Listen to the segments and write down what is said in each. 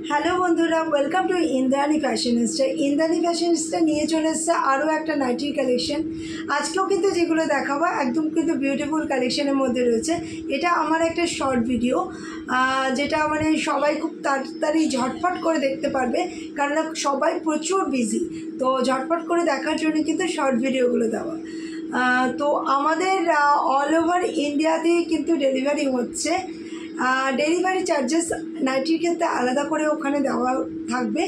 Hello বন্ধুরা, welcome to Indrani ফ্যাশনিস্টা। Indrani ফ্যাশনিস্টা নিয়ে চলে এসছে আরও একটা নাইটির কালেকশন। আজকেও কিন্তু যেগুলো দেখাবো একদম কিন্তু বিউটিফুল কালেকশনের মধ্যে রয়েছে। এটা আমার একটা শর্ট ভিডিও, যেটা মানে সবাই খুব তাড়াতাড়ি ঝটফট করে দেখতে পারবে, কারণ সবাই প্রচুর বিজি। তো ঝটফট করে দেখার জন্য কিন্তু শর্ট ভিডিওগুলো দেওয়া। তো আমাদের অল ওভার ইন্ডিয়াতেই কিন্তু ডেলিভারি হচ্ছে। ডেলিভারি চার্জেস নাইটির ক্ষেত্রে আলাদা করে ওখানে দেওয়া থাকবে।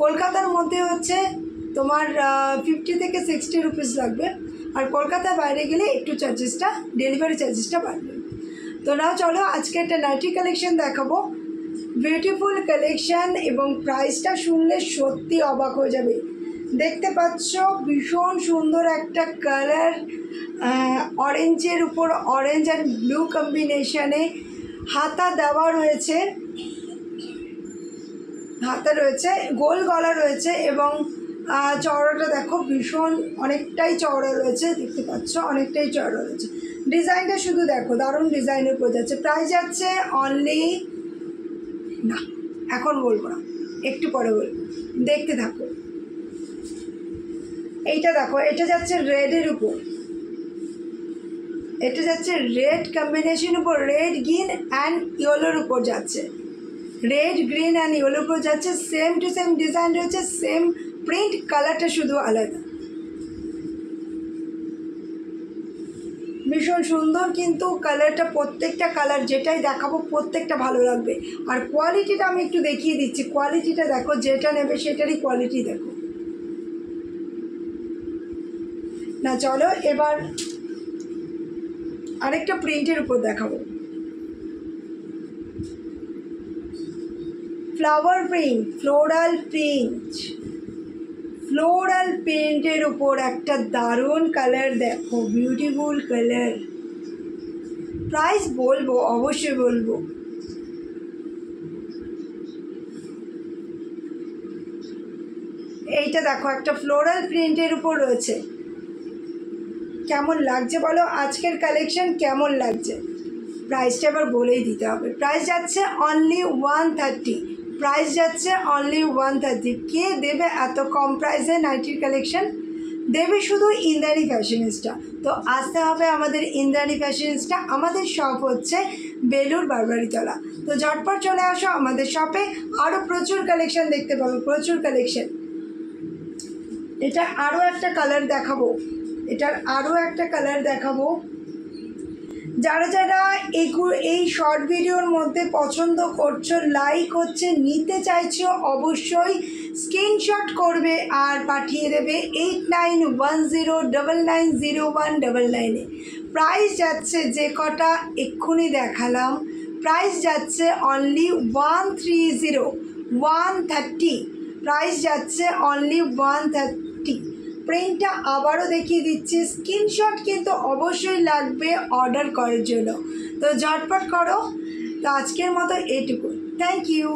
কলকাতার মধ্যে হচ্ছে তোমার 50 থেকে 60 রুপিস লাগবে, আর কলকাতার বাইরে গেলে একটু চার্জেসটা, ডেলিভারি চার্জেসটা বাড়বে। তো নাও চলো আজকে একটা নাইটি কালেকশন দেখাবো, বিউটিফুল কালেকশন, এবং প্রাইসটা শুনলে সত্যি অবাক হয়ে যাবে। দেখতে পাচ্ছ ভীষণ সুন্দর একটা কালার, অরেঞ্জের উপর অরেঞ্জ আর ব্লু কম্বিনেশনে হাতা দেওয়া রয়েছে, হাতা রয়েছে, গোল গলা রয়েছে, এবং চওড়াটা দেখো ভীষণ অনেকটাই চওড়া রয়েছে। দেখতে পাচ্ছ অনেকটাই চওড়া রয়েছে। ডিজাইনটা শুধু দেখো, দারুণ ডিজাইনের উপর যাচ্ছে। প্রাইস যাচ্ছে অনলি, না এখন বলবো না, একটু পরে বলবো, দেখতে থাকো। এইটা দেখো, এটা যাচ্ছে রেডের উপর, এটা যাচ্ছে রেড কম্বিনেশন উপর, রেড গ্রিন অ্যান্ড ইয়েলোর উপর যাচ্ছে, রেড গ্রিন অ্যান্ড ইয়েলোর উপর যাচ্ছে। সেম টু সেম ডিজাইন রয়েছে, সেম প্রিন্ট, কালারটা শুধু আলাদা। ভীষণ সুন্দর কিন্তু কালারটা, প্রত্যেকটা কালার যেটাই দেখাবো প্রত্যেকটা ভালো লাগবে। আর কোয়ালিটিটা আমি একটু দেখিয়ে দিচ্ছি, কোয়ালিটিটা দেখো, যেটা নেবে সেটারই কোয়ালিটি দেখো না। চলো এবার আরেকটা প্রিন্টের উপর দেখাবো, flower print, floral print, floral প্রিন্টের উপর একটা দারুণ কালার দেখো, বিউটিফুল কালার। প্রাইস বলবো, অবশ্যই বলবো। এইটা দেখো একটা ফ্লোরাল প্রিন্টের উপর রয়েছে, কেমন লাগছে বলো? আজকের কালেকশন কেমন লাগছে? প্রাইসটা এবার বলেই দিতে হবে। প্রাইস যাচ্ছে অনলি 130, প্রাইস যাচ্ছে অনলি 130। কে দেবে এত কম প্রাইসে নাইটির কালেকশন? দেবে শুধু ইন্দ্রাণী ফ্যাশনিস্টা। তো আসতে হবে আমাদের ইন্দ্রাণী ফ্যাশনিস্টা। আমাদের শপ হচ্ছে বেলুর বারবারিতলা। তো ঝটপট চলে আসো আমাদের শপে, আরও প্রচুর কালেকশন দেখতে পাবো, প্রচুর কালেকশন। এটা আরও একটা কালার দেখাবো, এটার আরও একটা কালার দেখাবো। যারা যারা এই শর্ট ভিডিওর মধ্যে পছন্দ করছো, লাইক হচ্ছে, নিতে চাইছো, অবশ্যই স্ক্রিনশট করবে আর পাঠিয়ে দেবে 8910990199-এ। প্রাইস যাচ্ছে, যে কটা এক্ষুনি দেখালাম, প্রাইস যাচ্ছে অনলি 130, প্রাইস যাচ্ছে অনলি 130। প্রিন্টটা আবারও দেখিয়ে দিচ্ছি, স্ক্রিনশট কিন্তু অবশ্যই লাগবে অর্ডার করার জন্য। তো ঝটপট করো। তো আজকের মতো এটুকু, থ্যাংক ইউ।